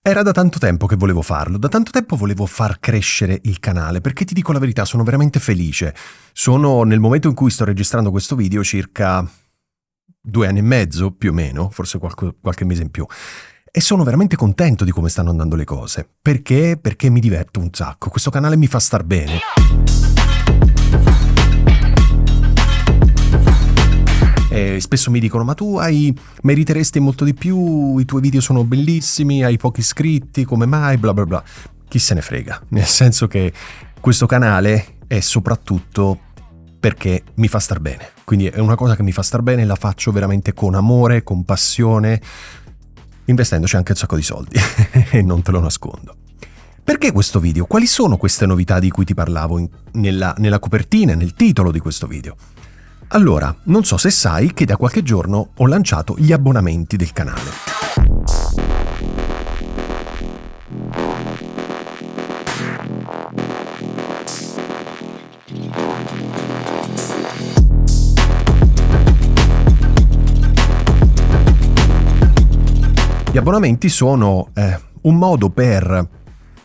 Era da tanto tempo che volevo farlo, da tanto tempo volevo far crescere il canale, perché ti dico la verità, sono veramente felice. Sono nel momento in cui sto registrando questo video circa 2 anni e mezzo, più o meno, forse qualche mese in più. E sono veramente contento di come stanno andando le cose. Perché? Perché mi diverto un sacco, questo canale mi fa star bene. E spesso mi dicono, ma tu meriteresti molto di più, i tuoi video sono bellissimi, hai pochi iscritti, come mai, bla bla bla. Chi se ne frega, nel senso che questo canale è soprattutto perché mi fa star bene. Quindi è una cosa che mi fa star bene, la faccio veramente con amore, con passione, investendoci anche un sacco di soldi, e non te lo nascondo. Perché questo video? Quali sono queste novità di cui ti parlavo nella copertina, nel titolo di questo video? Allora, non so se sai che da qualche giorno ho lanciato gli abbonamenti del canale. Gli abbonamenti sono un modo per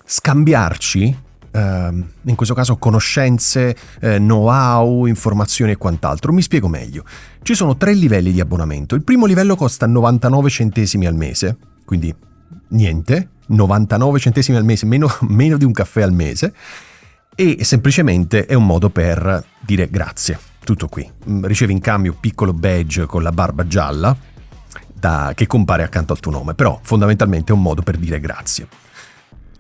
scambiarci in questo caso conoscenze, know-how, informazioni e quant'altro. Mi spiego meglio. Ci sono 3 livelli di abbonamento. Il primo livello costa 99 centesimi al mese, quindi niente, 99 centesimi al mese, meno di un caffè al mese, e semplicemente è un modo per dire grazie. Tutto qui. Ricevi in cambio un piccolo badge con la barba gialla che compare accanto al tuo nome, però fondamentalmente è un modo per dire grazie.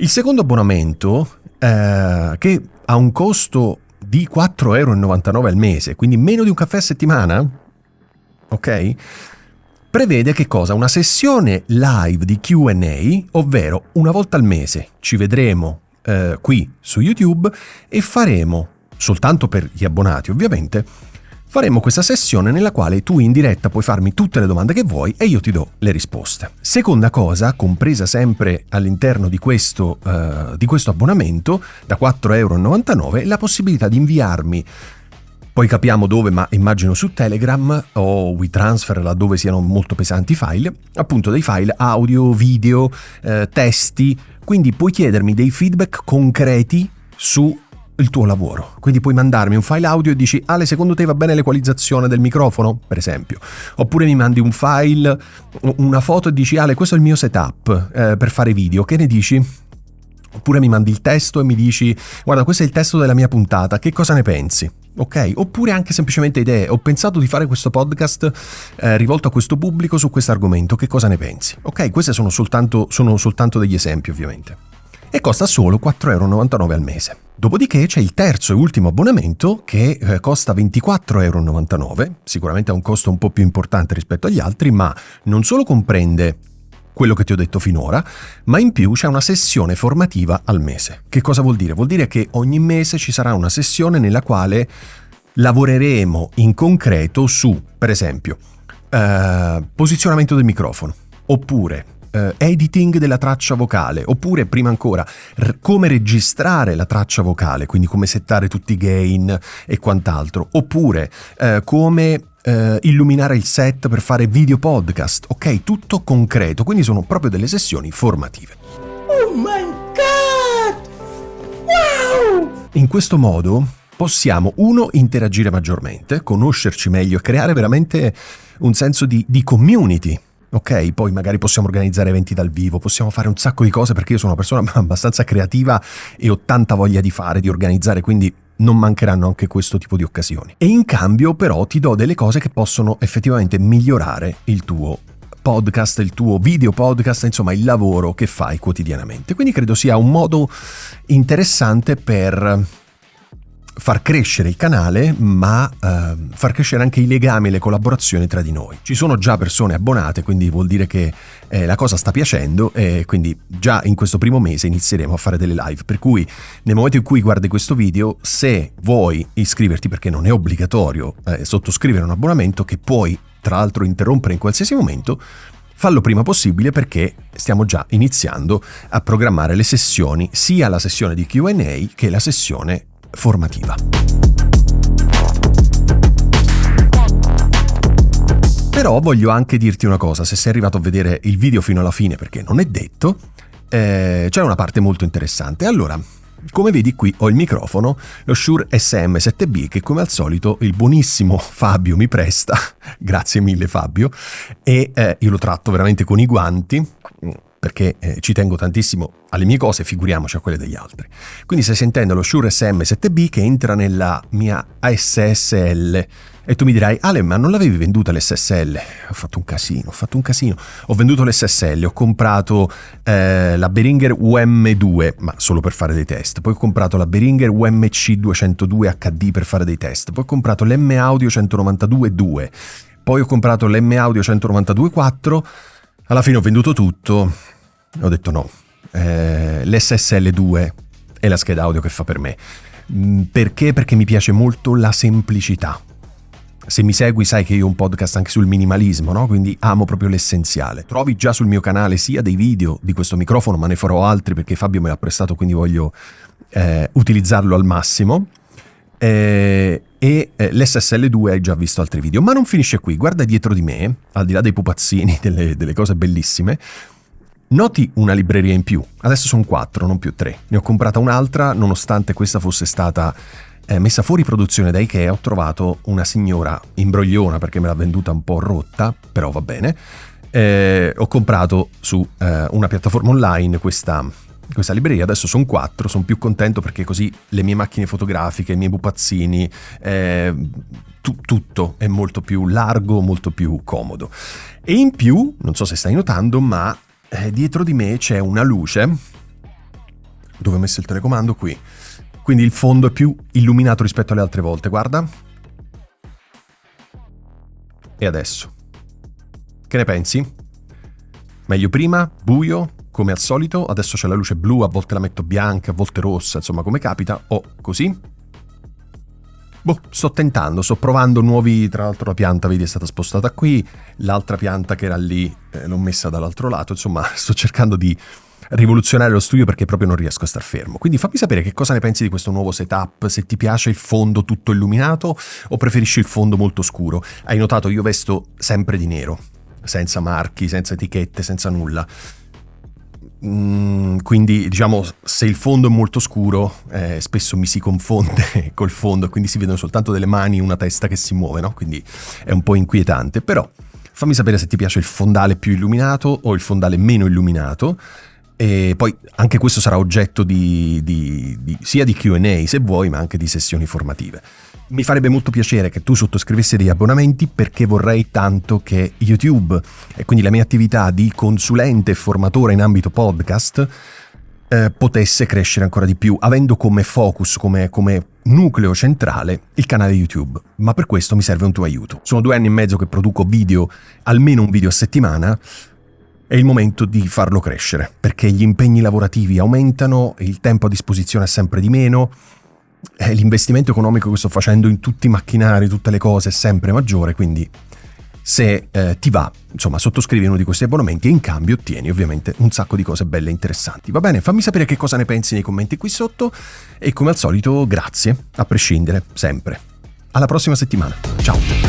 Il secondo abbonamento, che ha un costo di 4,99 € al mese, quindi meno di un caffè a settimana, ok? Prevede che cosa? Una sessione live di Q&A, ovvero una volta al mese ci vedremo qui su YouTube e faremo, soltanto per gli abbonati ovviamente, faremo questa sessione nella quale tu in diretta puoi farmi tutte le domande che vuoi e io ti do le risposte. Seconda cosa, compresa sempre all'interno di questo abbonamento, da 4,99 €, la possibilità di inviarmi, poi capiamo dove, ma immagino su Telegram o WeTransfer, laddove siano molto pesanti i file, appunto dei file audio, video, testi, quindi puoi chiedermi dei feedback concreti su il tuo lavoro. Quindi puoi mandarmi un file audio e dici: Ale, secondo te va bene l'equalizzazione del microfono? Per esempio. Oppure mi mandi un file, una foto e dici: Ale, questo è il mio setup per fare video, che ne dici? Oppure mi mandi il testo e mi dici: guarda, questo è il testo della mia puntata, che cosa ne pensi? Ok? Oppure anche semplicemente idee: ho pensato di fare questo podcast rivolto a questo pubblico su questo argomento, che cosa ne pensi? Ok? Questi sono soltanto degli esempi, ovviamente. E costa solo 4,99 € al mese. Dopodiché c'è il terzo e ultimo abbonamento che costa 24,99 €, sicuramente ha un costo un po' più importante rispetto agli altri, ma non solo comprende quello che ti ho detto finora, ma in più c'è una sessione formativa al mese. Che cosa vuol dire? Vuol dire che ogni mese ci sarà una sessione nella quale lavoreremo in concreto su, per esempio, posizionamento del microfono, oppure editing della traccia vocale, oppure prima ancora come registrare la traccia vocale, quindi come settare tutti i gain e quant'altro, oppure come illuminare il set per fare video podcast, ok? Tutto concreto, quindi sono proprio delle sessioni formative. Oh my god! Wow! In questo modo possiamo, uno, interagire maggiormente, conoscerci meglio e creare veramente un senso di community. Ok, poi magari possiamo organizzare eventi dal vivo, possiamo fare un sacco di cose, perché io sono una persona abbastanza creativa e ho tanta voglia di fare, di organizzare, quindi non mancheranno anche questo tipo di occasioni. E in cambio però ti do delle cose che possono effettivamente migliorare il tuo podcast, il tuo video podcast, insomma il lavoro che fai quotidianamente. Quindi credo sia un modo interessante per far crescere il canale, ma far crescere anche i legami e le collaborazioni tra di noi. Ci sono già persone abbonate, quindi vuol dire che la cosa sta piacendo, e quindi già in questo primo mese inizieremo a fare delle live, per cui nel momento in cui guardi questo video, se vuoi iscriverti, perché non è obbligatorio sottoscrivere un abbonamento che puoi tra l'altro interrompere in qualsiasi momento, fallo prima possibile, perché stiamo già iniziando a programmare le sessioni, sia la sessione di Q&A che la sessione formativa. Però voglio anche dirti una cosa: se sei arrivato a vedere il video fino alla fine, perché non è detto, c'è una parte molto interessante. Allora, come vedi qui ho il microfono, lo Shure SM7B, che come al solito il buonissimo Fabio mi presta, grazie mille Fabio, e io lo tratto veramente con i guanti, perché ci tengo tantissimo alle mie cose, figuriamoci a quelle degli altri. Quindi stai sentendo lo Shure SM7B che entra nella mia SSL, e tu mi dirai: Ale, ma non l'avevi venduta l'SSL? Ho fatto un casino. Ho venduto l'SSL, ho comprato la Behringer UM2, ma solo per fare dei test. Poi ho comprato la Behringer UMC202 HD per fare dei test. Poi ho comprato l'M Audio 192.2. Poi ho comprato l'M Audio 192.4. Alla fine ho venduto tutto. Ho detto no. L'SSL2 è la scheda audio che fa per me. Perché? Perché mi piace molto la semplicità. Se mi segui sai che io ho un podcast anche sul minimalismo, no? Quindi amo proprio l'essenziale. Trovi già sul mio canale sia dei video di questo microfono, ma ne farò altri perché Fabio me l'ha prestato, quindi voglio utilizzarlo al massimo. L'SSL2 hai già visto altri video, ma non finisce qui. Guarda dietro di me, al di là dei pupazzini, delle cose bellissime, noti una libreria in più. Adesso sono 4, non più 3. Ne ho comprata un'altra, nonostante questa fosse stata messa fuori produzione da Ikea. Ho trovato una signora imbrogliona perché me l'ha venduta un po' rotta, però va bene. Ho comprato su una piattaforma online questa libreria. Adesso sono 4, sono più contento perché così le mie macchine fotografiche, i miei pupazzini, tutto è molto più largo, molto più comodo. E in più, non so se stai notando, ma dietro di me c'è una luce. Dove ho messo il telecomando? Qui. Quindi il fondo è più illuminato rispetto alle altre volte, guarda. E adesso? Che ne pensi? Meglio prima, buio, come al solito. Adesso c'è la luce blu, a volte la metto bianca, a volte rossa, insomma come capita. O così. Sto tentando, sto provando nuovi. Tra l'altro la pianta, vedi, è stata spostata qui. L'altra pianta che era lì l'ho messa dall'altro lato. Insomma, sto cercando di rivoluzionare lo studio perché proprio non riesco a star fermo. Quindi fammi sapere che cosa ne pensi di questo nuovo setup, se ti piace il fondo tutto illuminato o preferisci il fondo molto scuro. Hai notato, io vesto sempre di nero, senza marchi, senza etichette, senza nulla. Quindi diciamo, se il fondo è molto scuro spesso mi si confonde col fondo e quindi si vedono soltanto delle mani, una testa che si muove, no? Quindi è un po' inquietante. Però fammi sapere se ti piace il fondale più illuminato o il fondale meno illuminato. E poi anche questo sarà oggetto sia di Q&A se vuoi, ma anche di sessioni formative. Mi farebbe molto piacere che tu sottoscrivessi degli abbonamenti, perché vorrei tanto che YouTube e quindi la mia attività di consulente e formatore in ambito podcast potesse crescere ancora di più, avendo come focus, come nucleo centrale il canale YouTube. Ma per questo mi serve un tuo aiuto. Sono 2 anni e mezzo che produco video, almeno un video a settimana. È il momento di farlo crescere, perché gli impegni lavorativi aumentano, il tempo a disposizione è sempre di meno, l'investimento economico che sto facendo in tutti i macchinari, tutte le cose è sempre maggiore, quindi se ti va, insomma, sottoscrivi uno di questi abbonamenti e in cambio ottieni ovviamente un sacco di cose belle e interessanti. Va bene? Fammi sapere che cosa ne pensi nei commenti qui sotto e come al solito grazie, a prescindere, sempre. Alla prossima settimana. Ciao!